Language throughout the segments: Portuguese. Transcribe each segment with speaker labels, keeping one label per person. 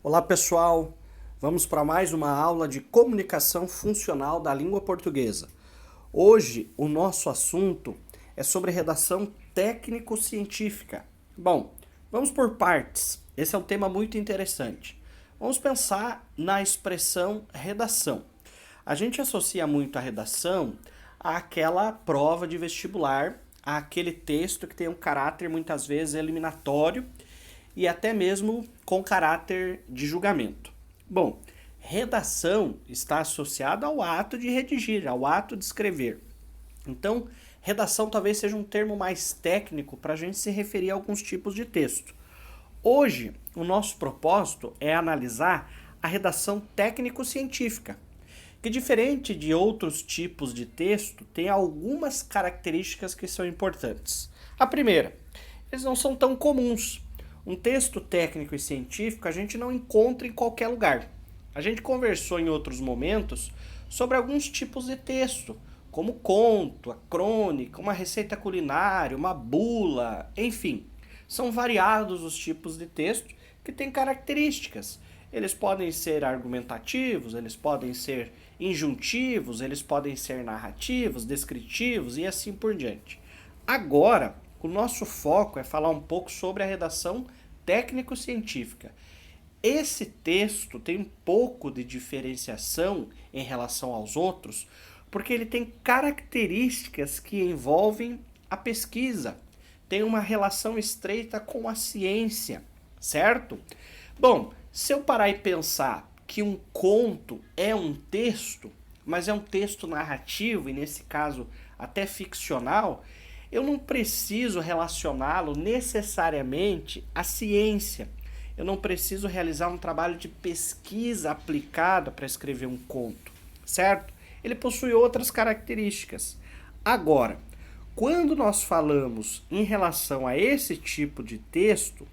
Speaker 1: Olá pessoal, vamos para mais uma aula de comunicação funcional da língua portuguesa. Hoje o nosso assunto é sobre redação técnico-científica. Bom, vamos por partes, esse é um tema muito interessante. Vamos pensar na expressão redação. A gente associa muito a redação àquela prova de vestibular, àquele texto que tem um caráter muitas vezes eliminatório e até mesmo com caráter de julgamento. Bom, redação está associada ao ato de redigir, ao ato de escrever. Então, redação talvez seja um termo mais técnico para a gente se referir a alguns tipos de texto. Hoje, o nosso propósito é analisar a redação técnico-científica, que diferente de outros tipos de texto, tem algumas características que são importantes. A primeira, eles não são tão comuns. Um texto técnico e científico a gente não encontra em qualquer lugar. A gente conversou em outros momentos sobre alguns tipos de texto, como conto, a crônica, uma receita culinária, uma bula, enfim. São variados os tipos de texto que têm características. Eles podem ser argumentativos, eles podem ser injuntivos, eles podem ser narrativos, descritivos e assim por diante. Agora, o nosso foco é falar um pouco sobre a redação técnico-científica. Esse texto tem um pouco de diferenciação em relação aos outros, porque ele tem características que envolvem a pesquisa, tem uma relação estreita com a ciência, certo? Bom, se eu parar e pensar que um conto é um texto, mas é um texto narrativo, e nesse caso até ficcional, eu não preciso relacioná-lo necessariamente à ciência. Eu não preciso realizar um trabalho de pesquisa aplicada para escrever um conto, certo? Ele possui outras características. Agora, quando nós falamos em relação a esse tipo de texto,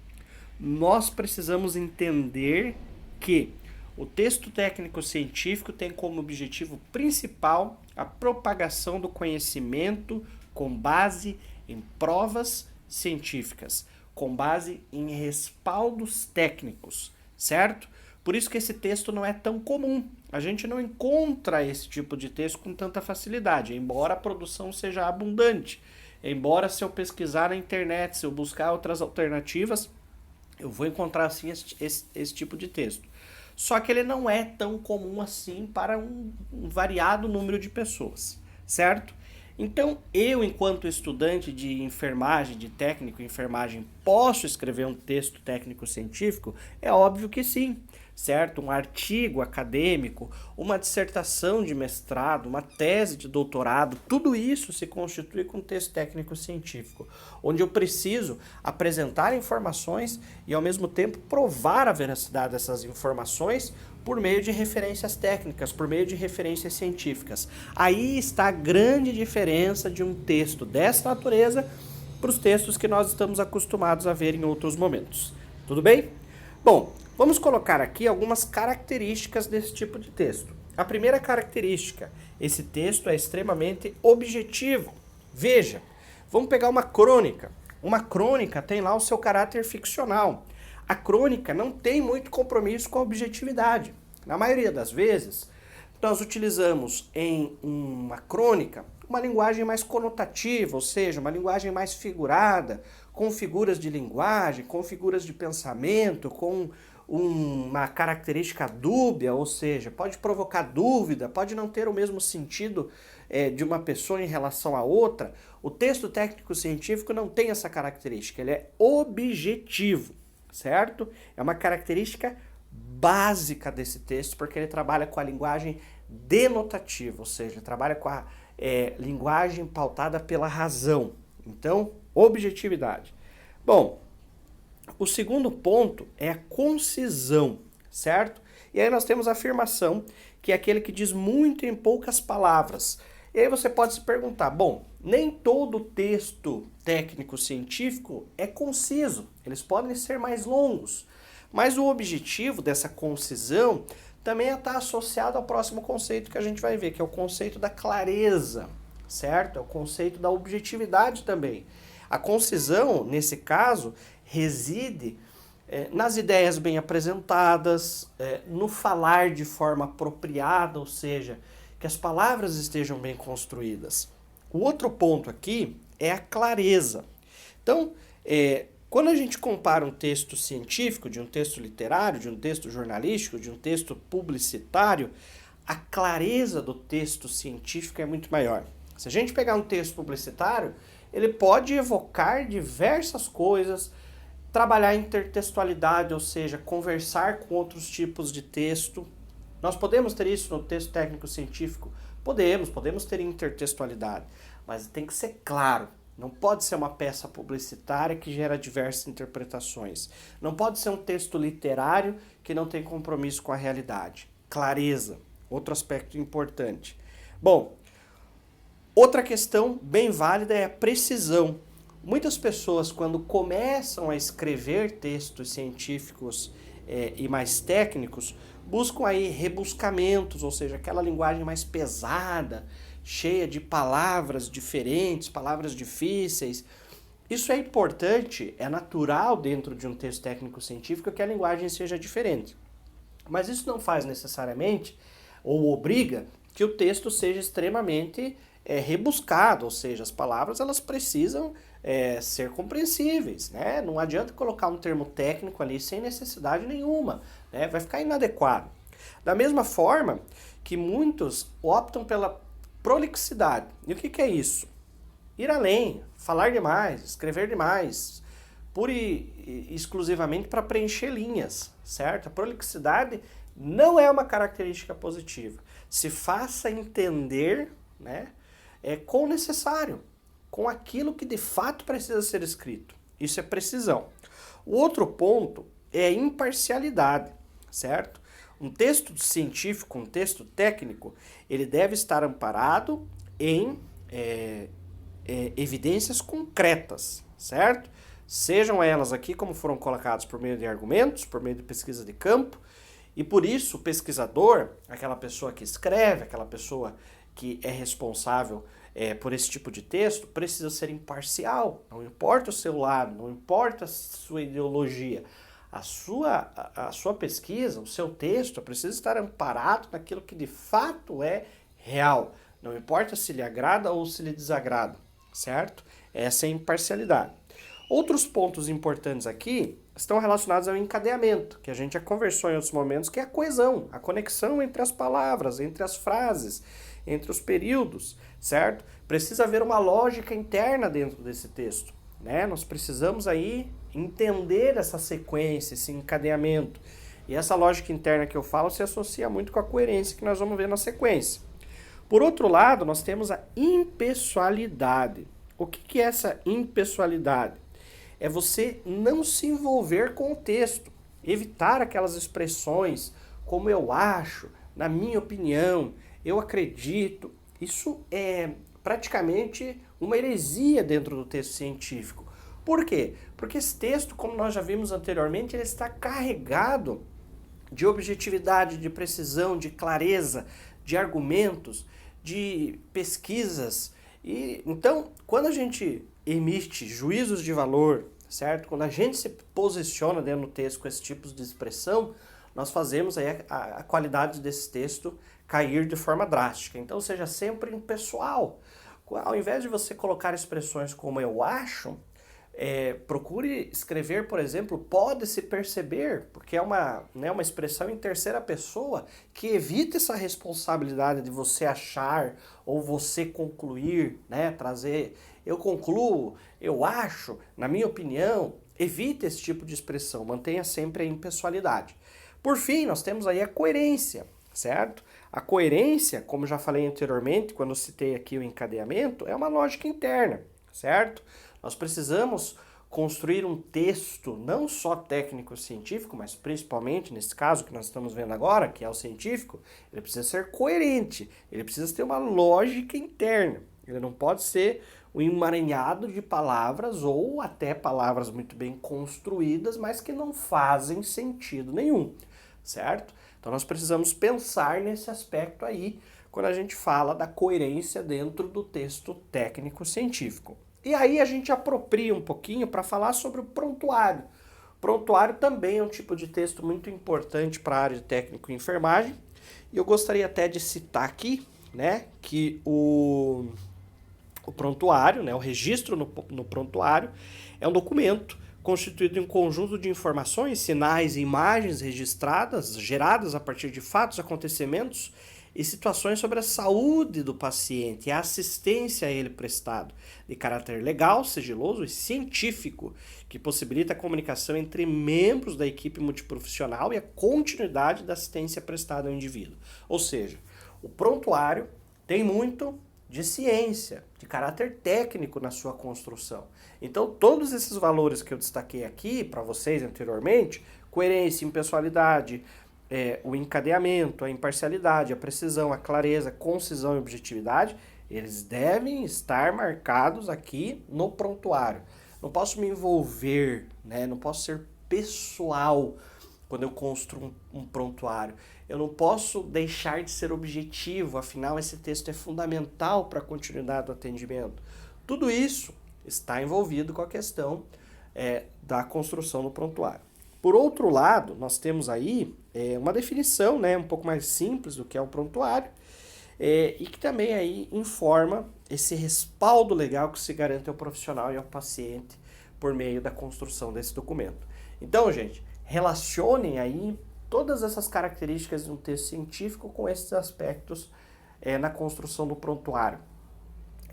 Speaker 1: nós precisamos entender que o texto técnico-científico tem como objetivo principal a propagação do conhecimento com base em provas científicas, com base em respaldos técnicos, certo? Por isso que esse texto não é tão comum. A gente não encontra esse tipo de texto com tanta facilidade, embora a produção seja abundante. Embora se eu pesquisar na internet, se eu buscar outras alternativas, eu vou encontrar assim esse tipo de texto. Só que ele não é tão comum assim para um variado número de pessoas, certo? Então, eu, enquanto estudante de enfermagem, de técnico em enfermagem, posso escrever um texto técnico-científico? É óbvio que sim, certo? Um artigo acadêmico, uma dissertação de mestrado, uma tese de doutorado, tudo isso se constitui com um texto técnico-científico, onde eu preciso apresentar informações e, ao mesmo tempo, provar a veracidade dessas informações por meio de referências técnicas, por meio de referências científicas. Aí está a grande diferença de um texto dessa natureza para os textos que nós estamos acostumados a ver em outros momentos. Tudo bem? Bom, vamos colocar aqui algumas características desse tipo de texto. A primeira característica, esse texto é extremamente objetivo. Veja, vamos pegar uma crônica. Uma crônica tem lá o seu caráter ficcional. A crônica não tem muito compromisso com a objetividade. Na maioria das vezes, nós utilizamos em uma crônica uma linguagem mais conotativa, ou seja, uma linguagem mais figurada, com figuras de linguagem, com figuras de pensamento, com uma característica dúbia, ou seja, pode provocar dúvida, pode não ter o mesmo sentido de uma pessoa em relação a outra. O texto técnico-científico não tem essa característica, ele é objetivo, certo? É uma característica básica desse texto, porque ele trabalha com a linguagem denotativa, ou seja, trabalha com a linguagem pautada pela razão. Então, objetividade. Bom, o segundo ponto é a concisão, certo? E aí nós temos a afirmação, que é aquele que diz muito em poucas palavras. E aí você pode se perguntar, bom, nem todo texto técnico-científico é conciso, eles podem ser mais longos, mas o objetivo dessa concisão também está associado ao próximo conceito que a gente vai ver, que é o conceito da clareza, certo? É o conceito da objetividade também. A concisão, nesse caso, reside nas ideias bem apresentadas, no falar de forma apropriada, ou seja, que as palavras estejam bem construídas. O outro ponto aqui é a clareza. Então, quando a gente compara um texto científico, de um texto literário, de um texto jornalístico, de um texto publicitário, a clareza do texto científico é muito maior. Se a gente pegar um texto publicitário, ele pode evocar diversas coisas, trabalhar intertextualidade, ou seja, conversar com outros tipos de texto. Nós podemos ter isso no texto técnico-científico? Podemos ter intertextualidade, mas tem que ser claro. Não pode ser uma peça publicitária que gera diversas interpretações. Não pode ser um texto literário que não tem compromisso com a realidade. Clareza, outro aspecto importante. Bom, outra questão bem válida é a precisão. Muitas pessoas, quando começam a escrever textos científicos e mais técnicos, buscam aí rebuscamentos, ou seja, aquela linguagem mais pesada, cheia de palavras diferentes, palavras difíceis. Isso é importante, é natural dentro de um texto técnico-científico que a linguagem seja diferente. Mas isso não faz necessariamente, ou obriga, que o texto seja extremamente rebuscado, ou seja, as palavras elas precisam ser compreensíveis, né? Não adianta colocar um termo técnico ali sem necessidade nenhuma, né? Vai ficar inadequado. Da mesma forma que muitos optam pela prolixidade. E o que é isso? Ir além, falar demais, escrever demais, pura e exclusivamente para preencher linhas, certo? A prolixidade não é uma característica positiva. Se faça entender, né, com o necessário, com aquilo que de fato precisa ser escrito. Isso é precisão. O outro ponto é a imparcialidade, certo? Um texto científico, um texto técnico, ele deve estar amparado em evidências concretas, certo? Sejam elas aqui como foram colocadas por meio de argumentos, por meio de pesquisa de campo, e por isso o pesquisador, aquela pessoa que escreve, aquela pessoa que é responsável por esse tipo de texto, precisa ser imparcial. Não importa o seu lado, não importa a sua ideologia. A sua pesquisa, o seu texto, precisa estar amparado naquilo que de fato é real. Não importa se lhe agrada ou se lhe desagrada, certo? Essa é a imparcialidade. Outros pontos importantes aqui estão relacionados ao encadeamento, que a gente já conversou em outros momentos, que é a coesão, a conexão entre as palavras, entre as frases, entre os períodos, certo? Precisa haver uma lógica interna dentro desse texto, né? Nós precisamos aí entender essa sequência, esse encadeamento. E essa lógica interna que eu falo se associa muito com a coerência que nós vamos ver na sequência. Por outro lado, nós temos a impessoalidade. O que é essa impessoalidade? É você não se envolver com o texto, evitar aquelas expressões como eu acho, na minha opinião, eu acredito. Isso é praticamente uma heresia dentro do texto científico. Por quê? Porque esse texto, como nós já vimos anteriormente, ele está carregado de objetividade, de precisão, de clareza, de argumentos, de pesquisas. E então, quando a gente emite juízos de valor, certo? Quando a gente se posiciona dentro do texto com esse tipo de expressão, nós fazemos aí a qualidade desse texto cair de forma drástica. Então, seja sempre impessoal. Ao invés de você colocar expressões como eu acho, procure escrever, por exemplo, pode-se perceber, porque é uma expressão em terceira pessoa que evita essa responsabilidade de você achar ou você concluir, né? Trazer eu concluo, eu acho, na minha opinião. Evite esse tipo de expressão, mantenha sempre a impessoalidade. Por fim, nós temos aí a coerência, certo? A coerência, como já falei anteriormente, quando eu citei aqui o encadeamento, é uma lógica interna, certo? Nós precisamos construir um texto não só técnico-científico, mas principalmente nesse caso que nós estamos vendo agora, que é o científico, ele precisa ser coerente, ele precisa ter uma lógica interna. Ele não pode ser um emaranhado de palavras ou até palavras muito bem construídas, mas que não fazem sentido nenhum, certo? Então nós precisamos pensar nesse aspecto aí quando a gente fala da coerência dentro do texto técnico-científico. E aí a gente apropria um pouquinho para falar sobre o prontuário. Prontuário também é um tipo de texto muito importante para a área de técnico em enfermagem. E eu gostaria até de citar aqui, né, que o prontuário, né, o registro no prontuário, é um documento constituído de um conjunto de informações, sinais e imagens registradas, geradas a partir de fatos, acontecimentos e situações sobre a saúde do paciente e a assistência a ele prestado, de caráter legal, sigiloso e científico, que possibilita a comunicação entre membros da equipe multiprofissional e a continuidade da assistência prestada ao indivíduo. Ou seja, o prontuário tem muito de ciência, de caráter técnico na sua construção. Então, todos esses valores que eu destaquei aqui para vocês anteriormente, coerência, impessoalidade, o encadeamento, a imparcialidade, a precisão, a clareza, concisão e objetividade, eles devem estar marcados aqui no prontuário. Não posso me envolver, né? Não posso ser pessoal quando eu construo um prontuário. Eu não posso deixar de ser objetivo, afinal esse texto é fundamental para a continuidade do atendimento. Tudo isso está envolvido com a questão da construção do prontuário. Por outro lado, nós temos aí uma definição, né, um pouco mais simples do que é o prontuário, e que também aí informa esse respaldo legal que se garante ao profissional e ao paciente por meio da construção desse documento. Então, gente, relacionem aí todas essas características de um texto científico com esses aspectos na construção do prontuário.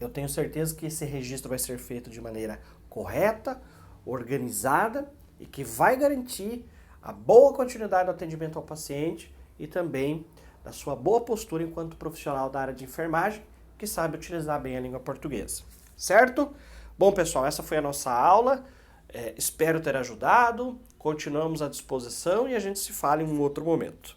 Speaker 1: Eu tenho certeza que esse registro vai ser feito de maneira correta, organizada e que vai garantir a boa continuidade do atendimento ao paciente e também da sua boa postura enquanto profissional da área de enfermagem que sabe utilizar bem a língua portuguesa. Certo? Bom, pessoal, essa foi a nossa aula. Espero ter ajudado. Continuamos à disposição e a gente se fala em um outro momento.